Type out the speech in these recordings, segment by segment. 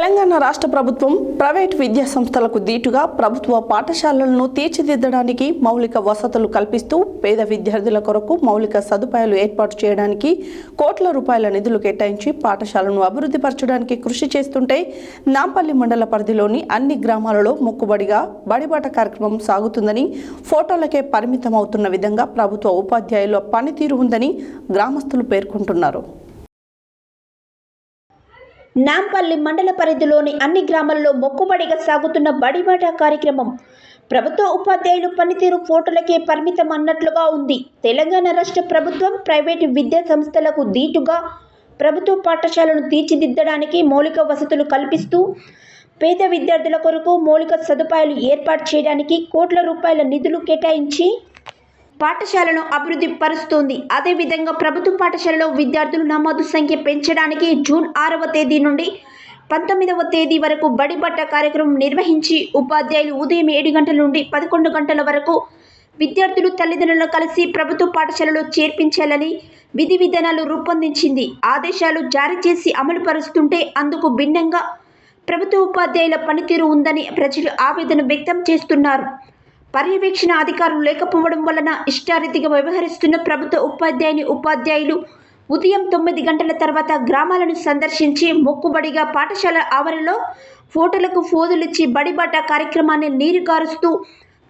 తెలంగాణ రాష్ట్ర ప్రభుత్వం ప్రైవేట్ విద్యా సంస్థలకు దీటుగా ప్రభుత్వ పాఠశాలలను తీర్చిదిద్దడానికి మౌలిక వసతులు కల్పిస్తూ పేద విద్యార్థుల కొరకు మౌలిక సదుపాయాలు ఏర్పాటు చేయడానికి కోట్ల రూపాయల నిధులు కేటాయించి పాఠశాలను అభివృద్ధి పరచడానికి కృషి చేస్తుంటే నాంపల్లి మండల పరిధిలోని అన్ని గ్రామాలలో మొక్కుబడిగా బడిబాట కార్యక్రమం సాగుతుందని ఫోటోలకే పరిమితమవుతున్న విధంగా ప్రభుత్వ ఉపాధ్యాయుల పనితీరు ఉందని గ్రామస్తులు పేర్కొంటున్నారు. నాంపల్లి మండల పరిధిలోని అన్ని గ్రామాలలో మొక్కుబడిగా సాగుతున్న బడిబాట కార్యక్రమం ప్రభుత్వ ఉపాధ్యాయులు పనితీరు ఫోటోలకే పరిమితం అన్నట్లుగా ఉంది. తెలంగాణ రాష్ట్ర ప్రభుత్వం ప్రైవేటు విద్యా సంస్థలకు దీటుగా ప్రభుత్వ పాఠశాలను తీర్చిదిద్దడానికి మౌలిక వసతులు కల్పిస్తూ పేద విద్యార్థుల కొరకు మౌలిక సదుపాయాలు ఏర్పాటు చేయడానికి కోట్ల రూపాయల నిధులు కేటాయించి పాఠశాలను అభివృద్ధి పరుస్తోంది. అదేవిధంగా ప్రభుత్వ పాఠశాలలో విద్యార్థుల నమోదు సంఖ్య పెంచడానికి జూన్ 6వ తేదీ నుండి 19వ తేదీ వరకు బడిబాట కార్యక్రమం నిర్వహించి ఉపాధ్యాయులు ఉదయం 7 గంటల నుండి 11 గంటల వరకు విద్యార్థులు తల్లిదండ్రులను కలిసి ప్రభుత్వ పాఠశాలలో చేర్పించాలని విధి విధానాలు రూపొందించింది. ఆదేశాలు జారీ చేసి అమలు పరుస్తుంటే అందుకు భిన్నంగా ప్రభుత్వ ఉపాధ్యాయుల పనితీరు ఉందని ప్రజలు ఆవేదన వ్యక్తం చేస్తున్నారు. పర్యవేక్షణ అధికారులు లేకపోవడం వలన ఇష్టారీతిగా వ్యవహరిస్తున్న ప్రభుత్వ ఉపాధ్యాయులు ఉదయం 9 గంటల తర్వాత గ్రామాలను సందర్శించి మొక్కుబడిగా పాఠశాల ఆవరణలో ఫోటోలకు ఫోజులిచ్చి బడిబాట కార్యక్రమాన్ని నీరుగారుస్తూ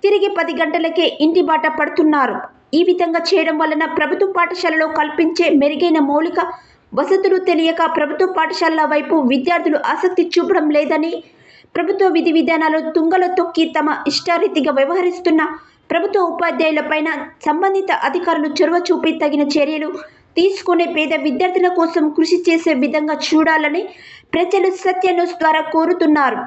తిరిగి 10 గంటలకే ఇంటి బాట పడుతున్నారు. ఈ విధంగా చేయడం వలన ప్రభుత్వ పాఠశాలలో కల్పించే మెరుగైన మౌలిక వసతులు తెలియక ప్రభుత్వ పాఠశాలల వైపు విద్యార్థులు ఆసక్తి చూపడం లేదని, ప్రభుత్వ విధి విధానాలు తుంగలో తొక్కి తమ ఇష్టారీతిగా వ్యవహరిస్తున్న ప్రభుత్వ ఉపాధ్యాయులపైన సంబంధిత అధికారులు చొరవ చూపి తగిన చర్యలు తీసుకునే పేద విద్యార్థుల కోసం కృషి చేసే విధంగా చూడాలని ప్రజలు సత్య న్యూస్ ద్వారా కోరుతున్నారు.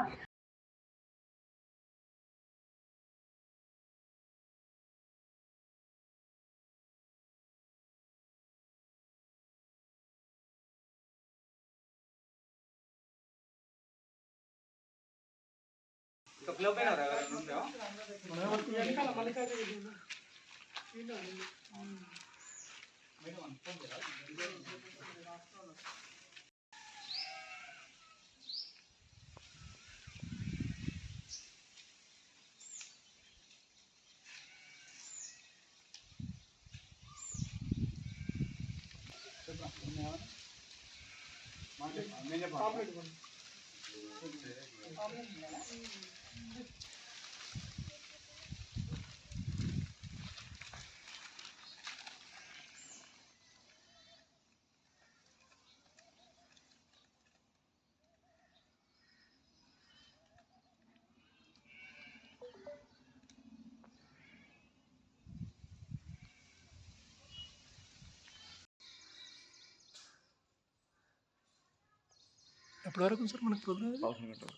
ఎప్పటి వరకు సార్ మనకు ప్రోగ్రామ్? 11 గంటలు,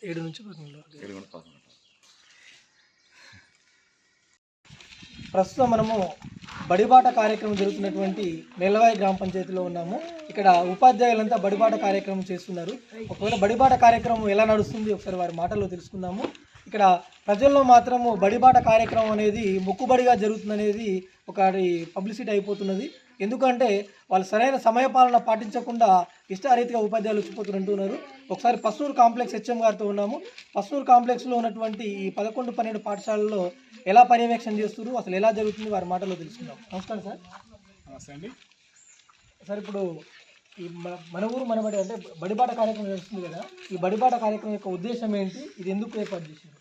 7 నుంచి 11 వరకు. 7 గంటలు 11 గంటలు. ప్రస్తుతం మనము బడిబాట కార్యక్రమం జరుగుతున్నటువంటి నెల్లవాయి గ్రామ పంచాయతీలో ఉన్నాము. ఇక్కడ ఉపాధ్యాయులంతా బడిబాట కార్యక్రమం చేస్తున్నారు. ఒకవేళ బడిబాట కార్యక్రమం ఎలా నడుస్తుంది ఒకసారి వారి మాటల్లో తెలుసుకుందాము. ఇక్కడ ప్రజల్లో మాత్రము బడిబాట కార్యక్రమం అనేది మొక్కుబడిగా జరుగుతుందనేది ఒకటి పబ్లిసిటీ అయిపోతున్నది. ఎందుకంటే వాళ్ళు సరైన సమయపాలన పాటించకుండా ఇష్టారీతిగా ఉపాధ్యాయులు వచ్చిపోతున్నారు. ఒకసారి పస్నూరు కాంప్లెక్స్ హెచ్ఎం గారితో ఉన్నాము. పస్నూరు కాంప్లెక్స్లో ఉన్నటువంటి ఈ 11, 12 పాఠశాలల్లో ఎలా పర్యవేక్షణ చేస్తున్నారు, అసలు ఎలా జరుగుతుంది వారి మాటల్లో తెలుసుకుందాం. నమస్కారం సార్. నమస్తే అండి సార్. ఇప్పుడు ఈ మన ఊరు మనబడి అంటే బడిబాట కార్యక్రమం జరుగుతుంది కదా, ఈ బడిబాట కార్యక్రమం యొక్క ఉద్దేశం ఏంటి, ఇది ఎందుకు ఏర్పాటు చేశారు?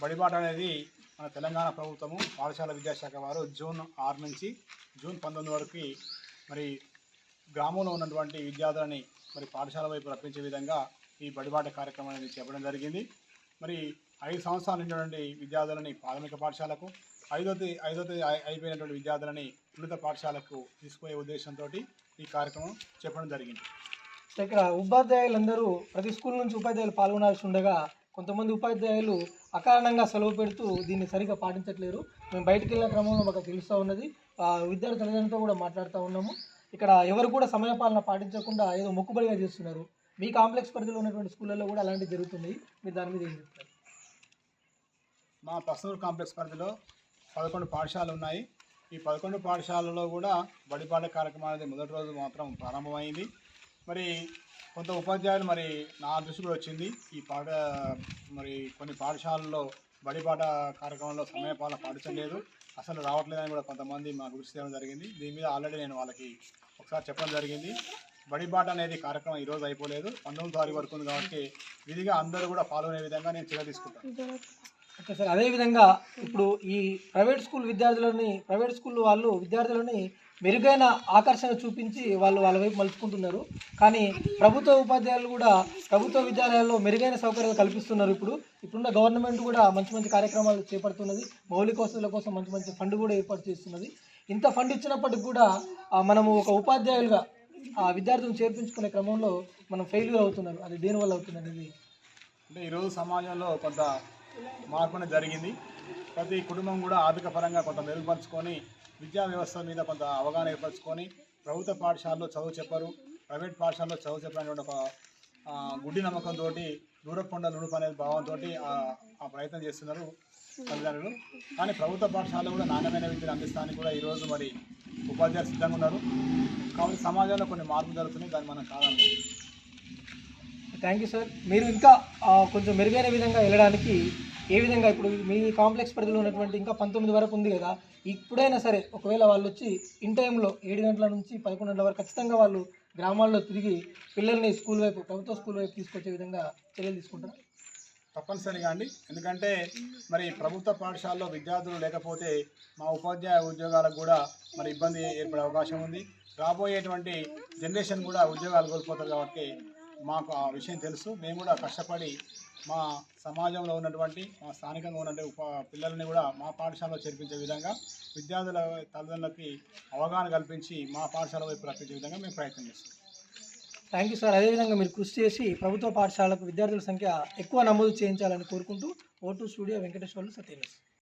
బడిబాట అనేది మన తెలంగాణ ప్రభుత్వము పాఠశాల విద్యాశాఖ వారు జూన్ 6 నుంచి జూన్ 19 వరకు మరి గ్రామంలో ఉన్నటువంటి విద్యార్థులని మరి పాఠశాల వైపు రప్పించే విధంగా ఈ బడిబాట కార్యక్రమం అనేది చేపట్టడం జరిగింది. మరి 5 సంవత్సరాల నుండి విద్యార్థులని ప్రాథమిక పాఠశాలకు, ఐదో తేదీ అయిపోయినటువంటి విద్యార్థులని ఉన్నత పాఠశాలకు తీసుకునే ఉద్దేశంతో ఈ కార్యక్రమం చేపట్టడం జరిగింది. ఇక్కడ ఉపాధ్యాయులందరూ ప్రతి స్కూల్ నుంచి ఉపాధ్యాయులు పాల్గొనాల్సి ఉండగా కొంతమంది ఉపాధ్యాయులు అకారణంగా సెలవు పెడుతూ దీన్ని సరిగ్గా పాటించట్లేరు. మేము బయటకు వెళ్ళిన క్రమంలో మాకు తెలుస్తూ ఉన్నది. విద్యార్థి తల్లిదండ్రులతో కూడా మాట్లాడుతూ ఉన్నాము. ఇక్కడ ఎవరు కూడా సమయపాలన పాటించకుండా ఏదో మొక్కుబడిగా చేస్తున్నారు. మీ కాంప్లెక్స్ పరిధిలో ఉన్నటువంటి స్కూళ్ళల్లో కూడా అలాంటివి జరుగుతున్నాయి. మీరు దాని మీద ఏం చెప్తారు? మా పస్నూరు కాంప్లెక్స్ పరిధిలో 11 పాఠశాలలు ఉన్నాయి. ఈ 11 పాఠశాలలో కూడా బడిబాట కార్యక్రమం అనేది మొదటి రోజు మాత్రం ప్రారంభమైంది. మరి కొంత ఉపాధ్యాయులు మరి నా దృష్టికి వచ్చింది ఈ మరి కొన్ని పాఠశాలల్లో బడిబాట కార్యక్రమంలో సమయపాలన పాటించలేదు, అసలు రావట్లేదని కూడా కొంతమంది మా దృష్టి తేవడం జరిగింది. దీని మీద ఆల్రెడీ నేను వాళ్ళకి ఒకసారి చెప్పడం జరిగింది. బడిబాట అనేది కార్యక్రమం ఈరోజు అయిపోలేదు, 19వ తారీఖు వరకు ఉంది కాబట్టి విధిగా అందరూ కూడా పాల్గొనే విధంగా నేను చర్య తీసుకుంటాను. ఓకే సార్, అదేవిధంగా ఇప్పుడు ఈ ప్రైవేట్ స్కూల్ వాళ్ళు విద్యార్థులని మెరుగైన ఆకర్షణ చూపించి వాళ్ళ వైపు మలుచుకుంటున్నారు. కానీ ప్రభుత్వ ఉపాధ్యాయులు కూడా ప్రభుత్వ విద్యాలయాల్లో మెరుగైన సౌకర్యాలు కల్పిస్తున్నారు. ఇప్పుడున్న గవర్నమెంట్ కూడా మంచి కార్యక్రమాలు చేపడుతున్నది. మౌలిక వసతుల కోసం మంచి ఫండ్ కూడా ఏర్పాటు చేస్తున్నది. ఇంత ఫండ్ ఇచ్చినప్పటికి కూడా మనము ఒక ఉపాధ్యాయులుగా ఆ విద్యార్థులను చేర్పించుకునే క్రమంలో మనం ఫెయిల్యూర్ అవుతున్నారు. అది దేనివల్ల అవుతుంది అనేది అంటే ఈరోజు సమాజంలో కొంత మార్పు అనేది జరిగింది. ప్రతి కుటుంబం కూడా ఆర్థిక పరంగా కొంత మెరుగుపరుచుకొని విద్యా వ్యవస్థ మీద కొంత అవగాహన ఏర్పరచుకొని ప్రభుత్వ పాఠశాలలో చదువు చెప్పరు, ప్రైవేట్ పాఠశాలలో చదువు చెప్పాలనే ఒక గుడ్డి నమ్మకంతో దూరకొండ నుడుపు అనే భావంతో ఆ ప్రయత్నం చేస్తున్నారు తల్లిదండ్రులు. కానీ ప్రభుత్వ పాఠశాలలో కూడా నాణ్యమైన విద్యను అందిస్తానికి కూడా ఈరోజు మరి ఉపాధ్యాయులు సిద్ధంగా ఉన్నారు. కాబట్టి సమాజంలో కొన్ని మార్పులు జరుగుతున్నాయి, దాన్ని మనం కాదన్నాం. Thank you sir. మీరు ఇంకా కొంచెం మెరుగైన విధంగా వెళ్ళడానికి ఏ విధంగా ఇప్పుడు మీ కాంప్లెక్స్ పరిధిలో ఉన్నటువంటి ఇంకా 19 వరకు ఉంది కదా, ఇప్పుడైనా సరే ఒకవేళ వాళ్ళు వచ్చి ఇన్ టైంలో 7 గంటల నుంచి 11 గంటల వరకు ఖచ్చితంగా వాళ్ళు గ్రామాల్లో తిరిగి పిల్లల్ని ప్రభుత్వ స్కూల్ వైపు తీసుకొచ్చే విధంగా చర్యలు తీసుకుంటారు? తప్పనిసరిగా అండి. ఎందుకంటే మరి ప్రభుత్వ పాఠశాలలో విద్యార్థులు లేకపోతే మా ఉపాధ్యాయ ఉద్యోగాలకు కూడా మరి ఇబ్బంది ఏర్పడే అవకాశం ఉంది. రాబోయేటువంటి జనరేషన్ కూడా ఉద్యోగాలు కోల్పోతారు కాబట్టి మాకు ఆ విషయం తెలుసు. మేము కూడా కష్టపడి మా సమాజంలో ఉన్నటువంటి మా స్థానికంగా ఉన్నటువంటి పిల్లల్ని కూడా మా పాఠశాలలో చేర్పించే విధంగా విద్యార్థుల తల్లిదండ్రులకి అవగాహన కల్పించి మా పాఠశాల వైపు రప్పించే విధంగా మేము ప్రయత్నం చేస్తాం. Thank you sir. అదేవిధంగా మీరు కృషి చేసి ప్రభుత్వ పాఠశాలకు విద్యార్థుల సంఖ్య ఎక్కువ నమోదు చేయించాలని కోరుకుంటూ O2 స్టూడియో వెంకటేశ్వర్లు సత్యనేశ్.